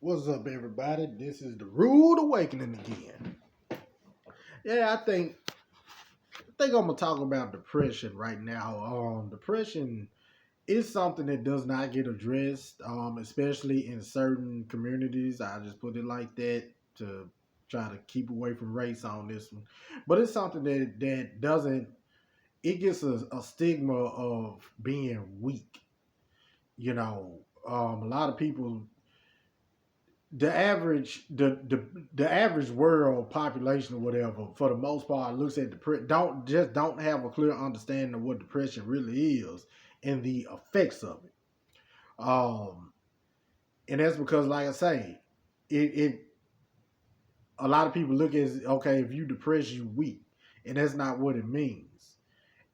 What's up, everybody? This is the Rude Awakening again. Yeah, I think I'm gonna talk about depression right now. Depression is something that does not get addressed, especially in certain communities. I just put it like that to try to keep away from race on this one. But it's something that doesn't. It gets a stigma of being weak. A lot of people the average world population or whatever, for the most part, looks at depression, don't have a clear understanding of what depression really is and the effects of it. Um, and that's because, like I say, it a lot of people look at it, okay, if you depressed, you weak, and that's not what it means.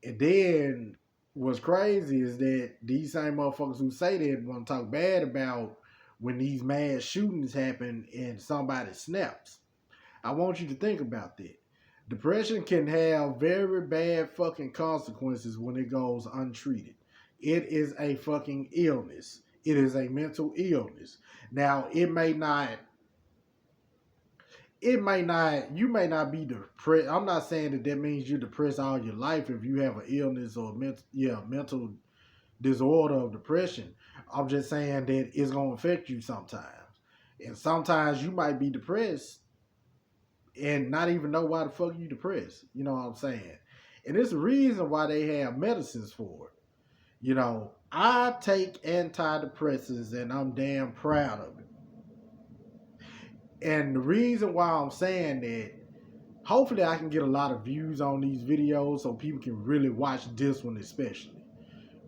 And then what's crazy is that these same motherfuckers who say that want to talk bad about when these mass shootings happen and somebody snaps. I want you to think about that. Depression can have very bad fucking consequences when it goes untreated. It is a fucking illness. It is a mental illness. Now, you may not be depressed. I'm not saying that means you're depressed all your life if you have an illness or mental disorder of depression. I'm just saying that it's going to affect you sometimes. And sometimes you might be depressed and not even know why the fuck you depressed. You know what I'm saying? And it's the reason why they have medicines for it. I take antidepressants and I'm damn proud of it. And the reason why I'm saying that, hopefully I can get a lot of views on these videos so people can really watch this one especially.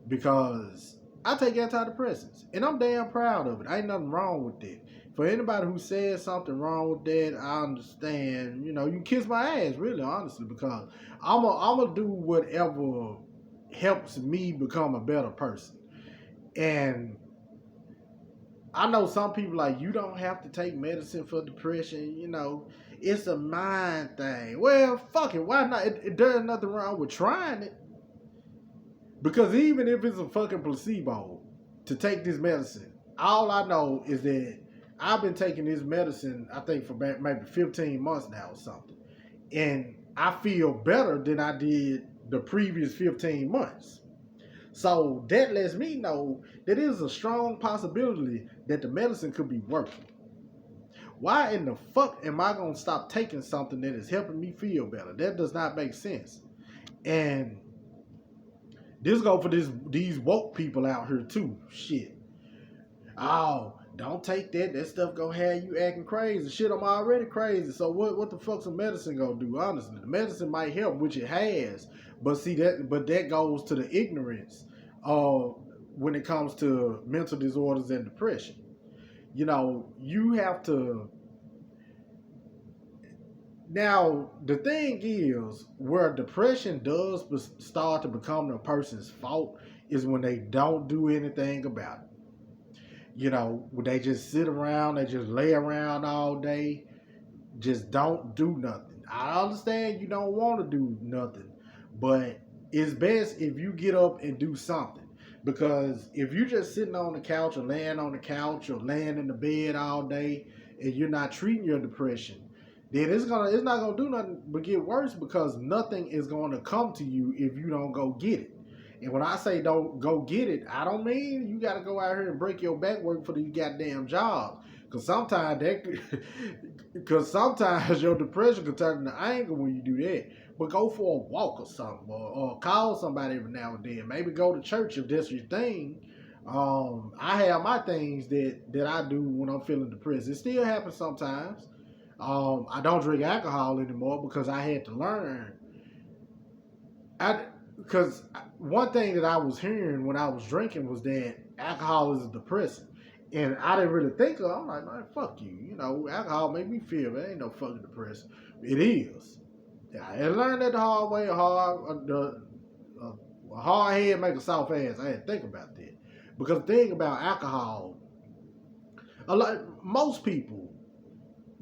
Because I take antidepressants and I'm damn proud of it. Ain't nothing wrong with that. For anybody who says something wrong with that, I understand. You can kiss my ass, really, honestly, because I'm gonna do whatever helps me become a better person. And I know some people like, you don't have to take medicine for depression. It's a mind thing. Well, fuck it. Why not? There's nothing wrong with trying it. Because even if it's a fucking placebo to take this medicine, all I know is that I've been taking this medicine, I think, for maybe 15 months now or something. And I feel better than I did the previous 15 months. So that lets me know that there's a strong possibility that the medicine could be working. Why in the fuck am I going to stop taking something that is helping me feel better? That does not make sense. And this go for these woke people out here too. Shit. Oh, don't take that. That stuff gonna have you acting crazy. Shit, I'm already crazy. So what the fuck's a medicine gonna do? Honestly, the medicine might help, which it has. But that goes to the ignorance when it comes to mental disorders and depression. You have to. Now, the thing is, where depression does start to become a person's fault is when they don't do anything about it. When they just sit around, they just lay around all day, just don't do nothing. I understand you don't want to do nothing, but it's best if you get up and do something. Because if you're just sitting on the couch or laying on the couch or laying in the bed all day and you're not treating your depression, then it's not gonna do nothing but get worse, because nothing is gonna come to you if you don't go get it. And when I say don't go get it, I don't mean you got to go out here and break your back working for these goddamn jobs. Because sometimes your depression can turn into anger when you do that. But go for a walk or something, or call somebody every now and then. Maybe go to church if that's your thing. I have my things that I do when I'm feeling depressed. It still happens sometimes. I don't drink alcohol anymore because I had to learn. Because one thing that I was hearing when I was drinking was that alcohol is a depressant. And I didn't really think of it. I'm like, man, fuck you. Alcohol make me feel, it ain't no fucking depressant. It is. I learned that the hard way. A hard head make a soft ass. I had to think about that. Because the thing about alcohol, most people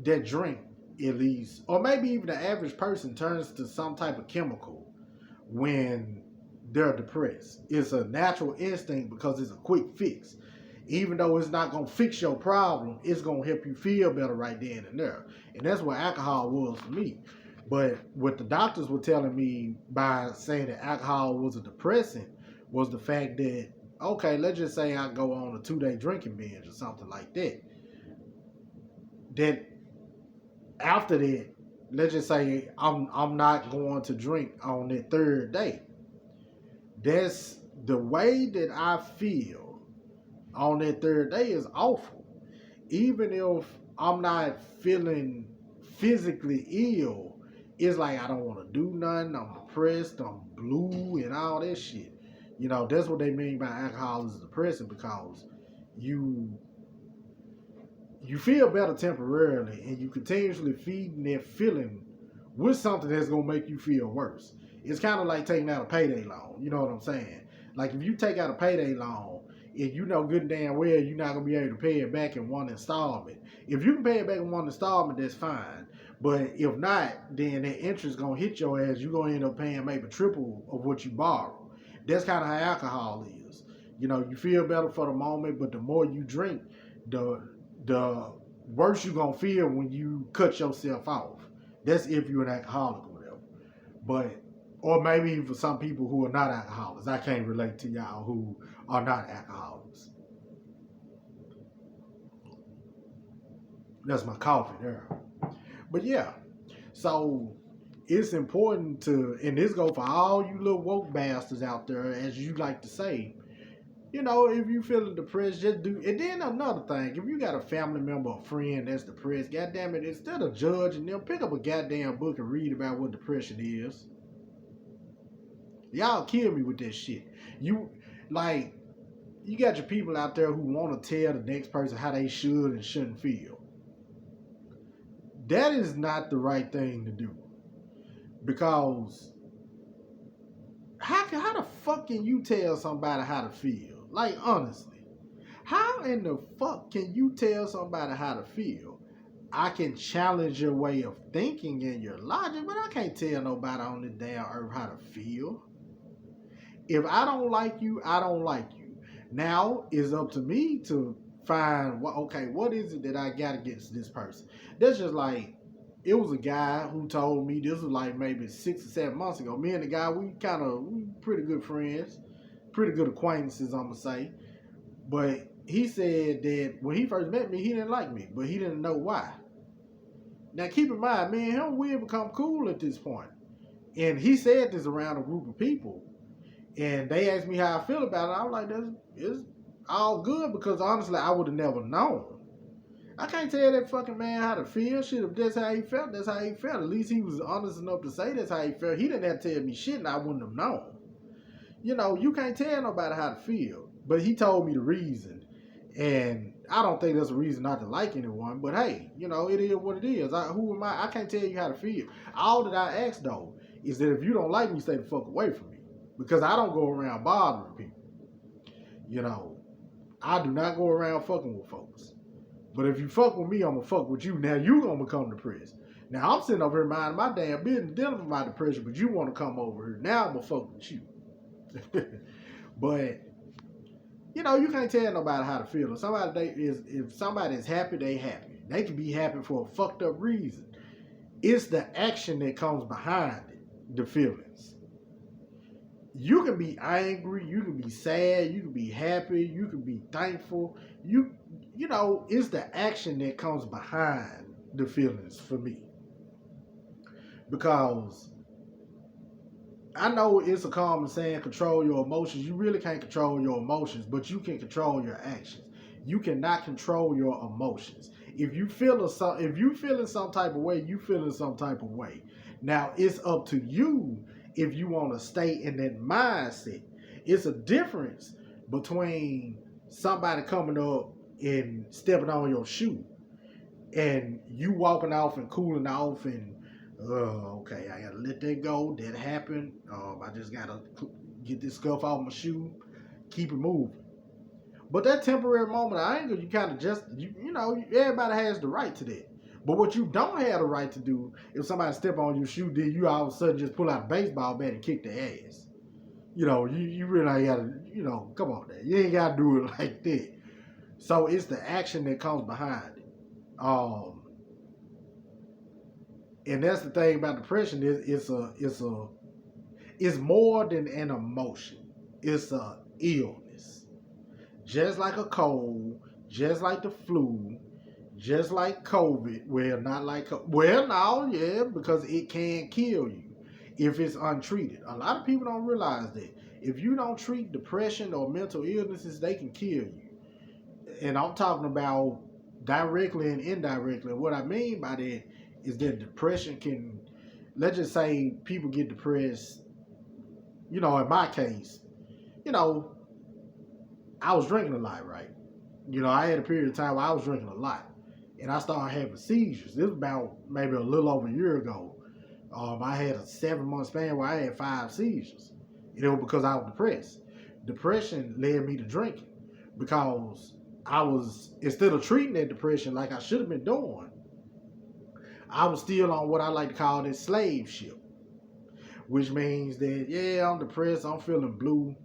that drink, at least, or maybe even the average person, turns to some type of chemical when they're depressed. It's a natural instinct because it's a quick fix. Even though it's not gonna fix your problem, it's gonna help you feel better right then and there. And that's what alcohol was for me. But what the doctors were telling me by saying that alcohol was a depressant was the fact that, okay, let's just say I go on a 2-day drinking binge or something like that. That after that, let's just say I'm not going to drink on that third day. That's the way that I feel on that third day is awful. Even if I'm not feeling physically ill, it's like I don't want to do nothing. I'm depressed. I'm blue and all that shit. You know, that's what they mean by alcohol is depressing, because you feel better temporarily and you continuously feeding that feeling with something that's gonna make you feel worse. It's kind of like taking out a payday loan. You know what I'm saying? Like if you take out a payday loan and you know good and damn well you're not gonna be able to pay it back in one installment. If you can pay it back in one installment, that's fine. But if not, then that interest gonna hit your ass. You're gonna end up paying maybe triple of what you borrow. That's kind of how alcohol is. You know, you feel better for the moment, but the more you drink, the worse you're gonna feel when you cut yourself off. That's if you're an alcoholic or whatever. But or maybe for some people who are not alcoholics. I can't relate to y'all who are not alcoholics. That's my coffee there. But yeah, so it's important to, and this go for all you little woke bastards out there, as you like to say. You know, if you feeling depressed, just do. And then another thing, if you got a family member or friend that's depressed, goddamn it, instead of judging them, pick up a goddamn book and read about what depression is. Y'all kill me with this shit. You got your people out there who want to tell the next person how they should and shouldn't feel. That is not the right thing to do. Because how the fuck can you tell somebody how to feel? Like, honestly, how in the fuck can you tell somebody how to feel? I can challenge your way of thinking and your logic, but I can't tell nobody on this damn earth how to feel. If I don't like you, I don't like you. Now it's up to me to find what is it that I got against this person. That's just like, it was a guy who told me, this was like maybe 6 or 7 months ago. Me and the guy, we pretty good friends, pretty good acquaintances, I'm gonna say. But he said that when he first met me, he didn't like me, but he didn't know why. Now keep in mind, me and him, we had become cool at this point. And he said this around a group of people. And they asked me how I feel about it. I was like, it's all good, because honestly, I would have never known. I can't tell that fucking man how to feel. Shit, if that's how he felt, that's how he felt. At least he was honest enough to say that's how he felt. He didn't have to tell me shit and I wouldn't have known. You know, you can't tell nobody how to feel. But he told me the reason. And I don't think that's a reason not to like anyone. But hey, you know, it is what it is. Who am I? I can't tell you how to feel. All that I ask, though, is that if you don't like me, stay the fuck away from me. Because I don't go around bothering people. You know, I do not go around fucking with folks. But if you fuck with me, I'm going to fuck with you. Now you going to become depressed. Now I'm sitting over here minding my damn business, dealing with my depression, but you want to come over here. Now I'm going to fuck with you. But, you know, you can't tell nobody how to feel. If somebody is happy, they happy. They can be happy for a fucked up reason. It's the action that comes behind it, the feelings. You can be angry, you can be sad, you can be happy, you can be thankful. You know, it's the action that comes behind the feelings for me. Because I know it's a common saying, control your emotions. You really can't control your emotions, but you can control your actions. You cannot control your emotions. If you feeling some type of way, you feeling some type of way. Now it's up to you if you want to stay in that mindset. It's a difference between somebody coming up and stepping on your shoe and you walking off and cooling off and okay, I gotta let that go. That happened. I just gotta get this scuff off my shoe, keep it moving. But that temporary moment of anger, you kind of you know, everybody has the right to that. But what you don't have the right to do, if somebody step on your shoe, then you all of a sudden just pull out a baseball bat and kick their ass. You know, you really ain't gotta, you know, come on, man. You ain't gotta do it like that. So it's the action that comes behind it. Um, and that's the thing about depression is it's more than an emotion. It's a illness. Just like a cold, just like the flu, just like COVID. Well, not like well, no, yeah, because it can kill you if it's untreated. A lot of people don't realize that if you don't treat depression or mental illnesses, they can kill you. And I'm talking about directly and indirectly. What I mean by that is that depression can, let's just say people get depressed, in my case, you know, I was drinking a lot, right? I had a period of time where I was drinking a lot. And I started having seizures. This was about maybe a little over a year ago. I had a 7-month span where I had 5 seizures. It was because I was depressed. Depression led me to drinking because I was, instead of treating that depression like I should have been doing, I was still on what I like to call this slave ship, which means that, yeah, I'm depressed, I'm feeling blue,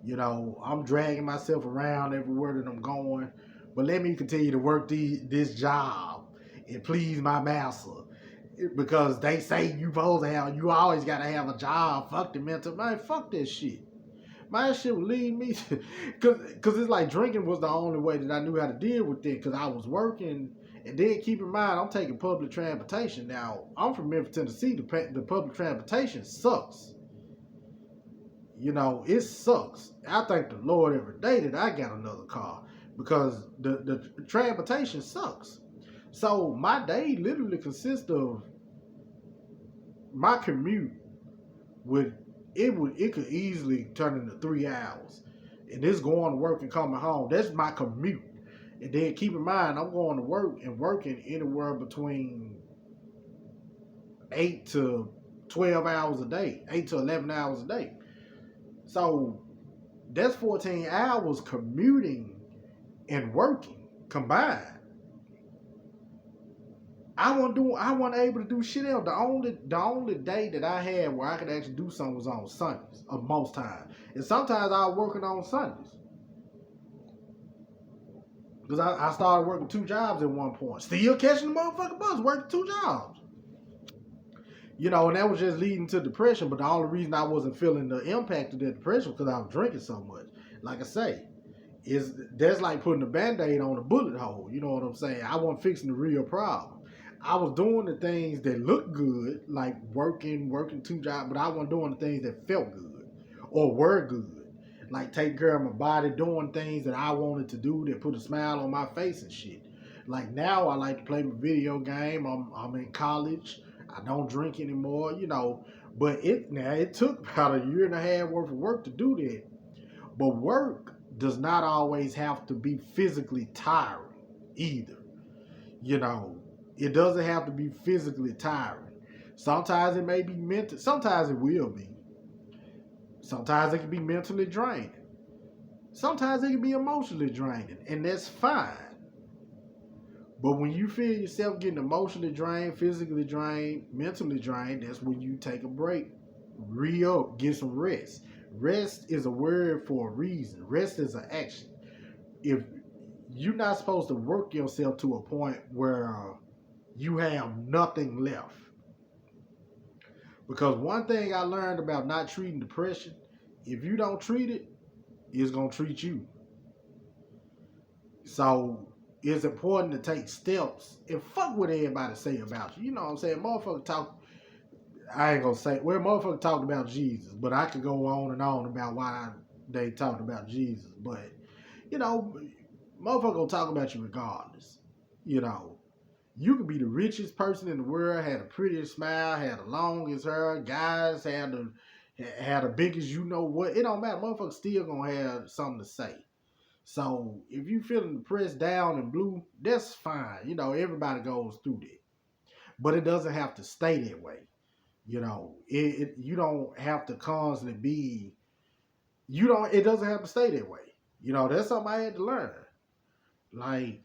I'm dragging myself around everywhere that I'm going, but let me continue to work this job and please my master. Because they say you always got to have a job. Fuck the mental, man, fuck that shit. My shit would lead me to, cause it's like drinking was the only way that I knew how to deal with it, cause I was working, and then keep in mind I'm taking public transportation. Now I'm from Memphis, Tennessee. The public transportation sucks. It sucks. I thank the Lord every day that I got another car because the transportation sucks. So my day literally consists of my commute it could easily turn into 3 hours. And this going to work and coming home, that's my commute. And then keep in mind, I'm going to work and working anywhere between 8 to 12 hours a day, 8 to 11 hours a day. So that's 14 hours commuting and working combined. I wasn't able to do shit else. The only day that I had where I could actually do something was on Sundays, most times. And sometimes I was working on Sundays. Because I started working 2 jobs at one point. Still catching the motherfucking bus, working 2 jobs. And that was just leading to depression. But the only reason I wasn't feeling the impact of that depression was because I was drinking so much. Like I say, that's like putting a Band-Aid on a bullet hole. You know what I'm saying? I wasn't fixing the real problem. I was doing the things that looked good, like working 2 jobs, but I wasn't doing the things that felt good or were good. Like taking care of my body, doing things that I wanted to do that put a smile on my face and shit. Like now I like to play my video game. I'm in college. I don't drink anymore, But it took about a year and a half worth of work to do that. But work does not always have to be physically tiring either. It doesn't have to be physically tiring. Sometimes it may be mental. Sometimes it will be. Sometimes it can be mentally draining. Sometimes it can be emotionally draining, and that's fine. But when you feel yourself getting emotionally drained, physically drained, mentally drained, that's when you take a break, re-up, get some rest. Rest is a word for a reason. Rest is an action. If you're not supposed to work yourself to a point where you have nothing left. Because one thing I learned about not treating depression, if you don't treat it, it's going to treat you. So it's important to take steps and fuck what everybody say about you. You know what I'm saying? Motherfucker talk, I ain't going to say, well, motherfucker talked about Jesus, but I could go on and on about why they talked about Jesus. But, motherfucker going to talk about you regardless. You could be the richest person in the world, had the prettiest smile, had the longest hair, guys had the biggest what. It don't matter. Motherfuckers still gonna have something to say. So if you feeling depressed, down, and blue, that's fine. Everybody goes through that. But it doesn't have to stay that way. You don't have to constantly be, it doesn't have to stay that way. That's something I had to learn. Like,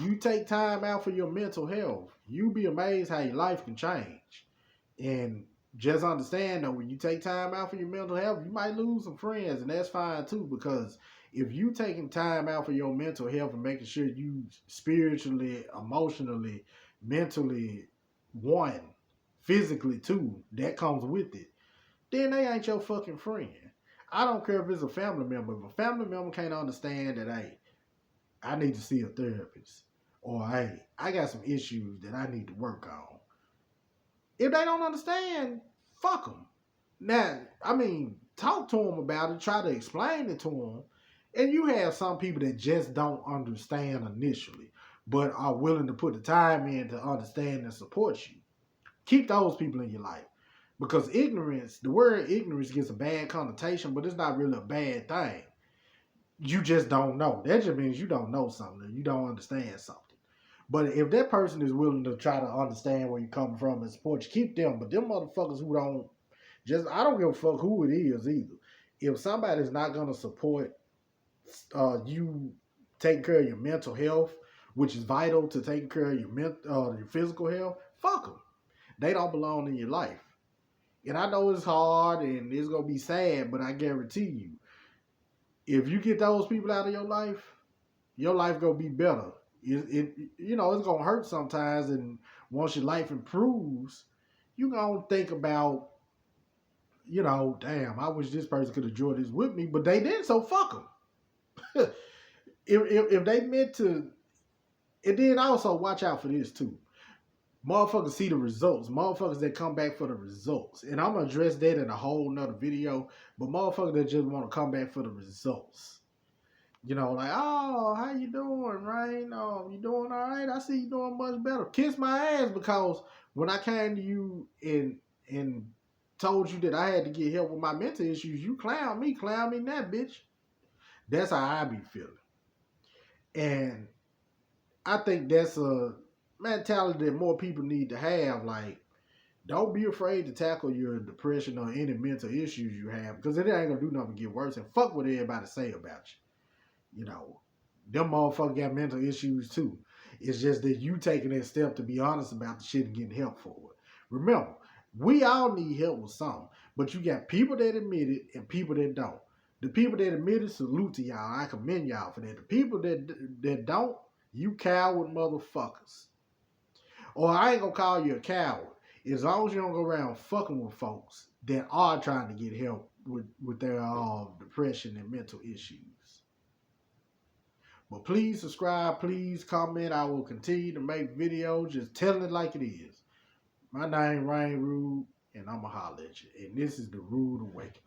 you take time out for your mental health, you'll be amazed how your life can change. And just understand that when you take time out for your mental health, you might lose some friends, and that's fine too, because If you taking time out for your mental health and making sure you spiritually, emotionally, mentally, one, physically too, that comes with it, then they ain't your fucking friend. I don't care if it's a family member. If a family member can't understand that, hey, I need to see a therapist, or hey, I got some issues that I need to work on. If they don't understand, fuck them. Now, I mean, talk to them about it, try to explain it to them. And you have some people that just don't understand initially, but are willing to put the time in to understand and support you. Keep those people in your life. Because ignorance, the word ignorance gets a bad connotation, but it's not really a bad thing. You just don't know. That just means you don't know something. You don't understand something. But if that person is willing to try to understand where you're coming from and support you, keep them. But them motherfuckers who don't I don't give a fuck who it is either. If somebody's not gonna support you taking care of your mental health, which is vital to taking care of your physical health, fuck them. They don't belong in your life. And I know it's hard and it's gonna be sad, but I guarantee you, if you get those people out of your life gonna be better. It's gonna hurt sometimes, and once your life improves, you gonna think about, damn, I wish this person could have enjoyed this with me, but they didn't, so fuck them. if they meant to, and then also watch out for this too. Motherfuckers see the results. Motherfuckers that come back for the results. And I'm going to address that in a whole nother video. But motherfuckers that just want to come back for the results. Like, oh, how you doing, Rain? Oh, you doing all right? I see you doing much better. Kiss my ass, because when I came to you and told you that I had to get help with my mental issues, you clown me that bitch. That's how I be feeling. And I think that's a mentality that more people need to have. Like, don't be afraid to tackle your depression or any mental issues you have, because it ain't gonna do nothing but get worse. And fuck what everybody say about you. Them motherfuckers got mental issues too. It's just that you taking that step to be honest about the shit and getting help for it. Remember, we all need help with something, but you got people that admit it and people that don't. The people that admit it, salute to y'all. I commend y'all for that. The people that don't, you coward motherfuckers. Or I ain't gonna call you a coward. As long as you don't go around fucking with folks that are trying to get help with their depression and mental issues. But please subscribe, please comment. I will continue to make videos just telling it like it is. My name Rain Rude, and I'ma holler at you. And this is the Rude Awakening.